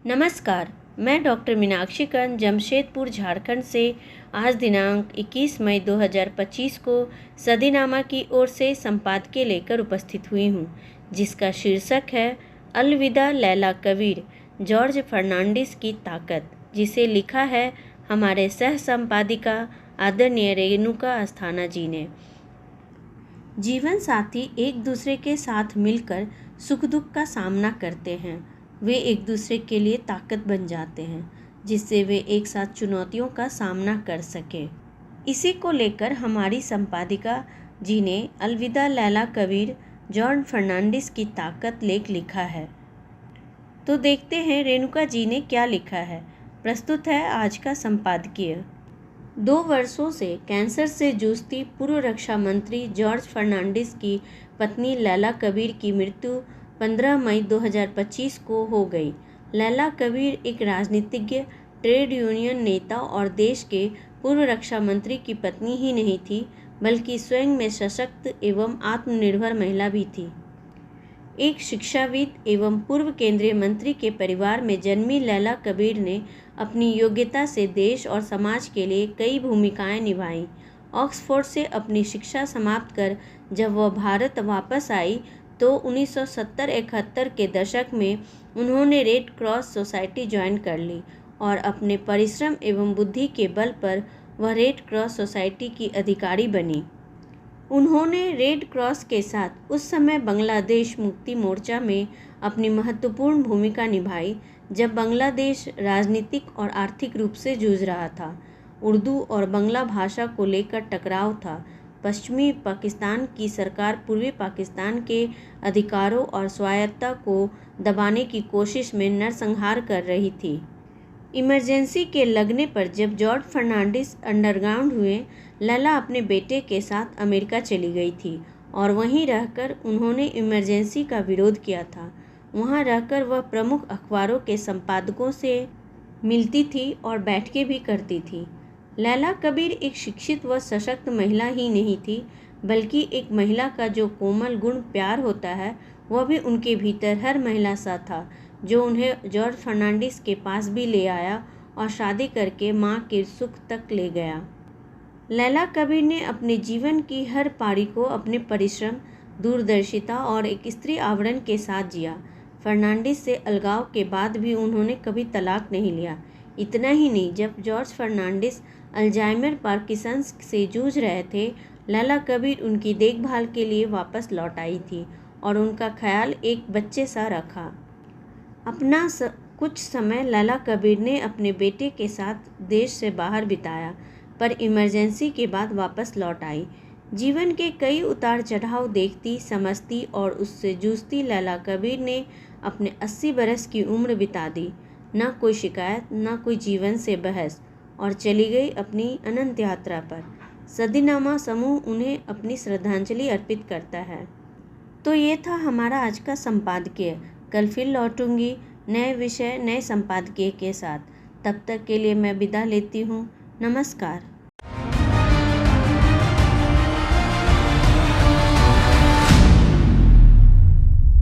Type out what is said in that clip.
नमस्कार, मैं डॉक्टर मीनाक्षी कंद जमशेदपुर झारखंड से आज दिनांक 21 मई 2025 को सदीनामा की ओर से संपादकीय लेकर उपस्थित हुई हूँ, जिसका शीर्षक है अलविदा लैला कबीर, जॉर्ज फर्नांडिस की ताकत, जिसे लिखा है हमारे सह संपादिका आदरणीय रेणुका अस्थाना जी ने। जीवन साथी एक दूसरे के साथ मिलकर सुख दुख का सामना करते हैं। वे एक दूसरे के लिए ताकत बन जाते हैं, जिससे वे एक साथ चुनौतियों का सामना कर सकें। इसी को लेकर हमारी संपादिका जी ने अलविदा लैला कबीर, जॉर्ज फर्नांडिस की ताकत लेख लिखा है। तो देखते हैं रेणुका जी ने क्या लिखा है। प्रस्तुत है आज का संपादकीय। 2 वर्षों से कैंसर से जूझती पूर्व रक्षा मंत्री जॉर्ज फर्नांडिस की पत्नी लैला कबीर की मृत्यु 15 मई 2025 को हो गई। लैला कबीर एक राजनीतिज्ञ, ट्रेड यूनियन नेता और देश के पूर्व रक्षा मंत्री की पत्नी ही नहीं थी, बल्कि स्वयं में सशक्त एवं आत्मनिर्भर महिला भी थी। एक शिक्षाविद एवं पूर्व केंद्रीय मंत्री के परिवार में जन्मी लैला कबीर ने अपनी योग्यता से देश और समाज के लिए कई भूमिकाएं निभाईं। ऑक्सफोर्ड से अपनी शिक्षा समाप्त कर जब वह भारत वापस आई तो 1970-71 के दशक में उन्होंने रेड क्रॉस सोसाइटी ज्वाइन कर ली और अपने परिश्रम एवं बुद्धि के बल पर वह रेड क्रॉस सोसाइटी की अधिकारी बनी। उन्होंने रेड क्रॉस के साथ उस समय बांग्लादेश मुक्ति मोर्चा में अपनी महत्वपूर्ण भूमिका निभाई, जब बांग्लादेश राजनीतिक और आर्थिक रूप से जूझ रहा था। उर्दू और बांग्ला भाषा को लेकर टकराव था। पश्चिमी पाकिस्तान की सरकार पूर्वी पाकिस्तान के अधिकारों और स्वायत्तता को दबाने की कोशिश में नरसंहार कर रही थी। इमरजेंसी के लगने पर जब जॉर्ज फर्नांडिस अंडरग्राउंड हुए, लैला अपने बेटे के साथ अमेरिका चली गई थी और वहीं रहकर उन्होंने इमरजेंसी का विरोध किया था। वहां रहकर वह प्रमुख अखबारों के संपादकों से मिलती थी और बैठकें भी करती थी। लैला कबीर एक शिक्षित व सशक्त महिला ही नहीं थी, बल्कि एक महिला का जो कोमल गुण प्यार होता है, वह भी उनके भीतर हर महिला सा था, जो उन्हें जॉर्ज फर्नांडिस के पास भी ले आया और शादी करके मां के सुख तक ले गया। लैला कबीर ने अपने जीवन की हर पारी को अपने परिश्रम, दूरदर्शिता और एक स्त्री आवरण के साथ जिया। फर्नांडिस से अलगाव के बाद भी उन्होंने कभी तलाक नहीं लिया। इतना ही नहीं, जब जॉर्ज फर्नांडिस अल्जाइमर पार्किंसंस से जूझ रहे थे, लैला कबीर उनकी देखभाल के लिए वापस लौट आई थी और उनका ख्याल एक बच्चे सा रखा। कुछ समय लैला कबीर ने अपने बेटे के साथ देश से बाहर बिताया, पर इमरजेंसी के बाद वापस लौट आई। जीवन के कई उतार चढ़ाव देखती, समझती और उससे जूझती लैला कबीर ने अपने 80 बरस की उम्र बिता दी। न कोई शिकायत, न कोई जीवन से बहस, और चली गई अपनी अनंत यात्रा पर। सदीनामा समूह उन्हें अपनी श्रद्धांजलि अर्पित करता है। तो ये था हमारा आज का संपादकीय। कल फिर लौटूंगी नए विषय, नए संपादकीय के साथ। तब तक के लिए मैं विदा लेती हूँ। नमस्कार।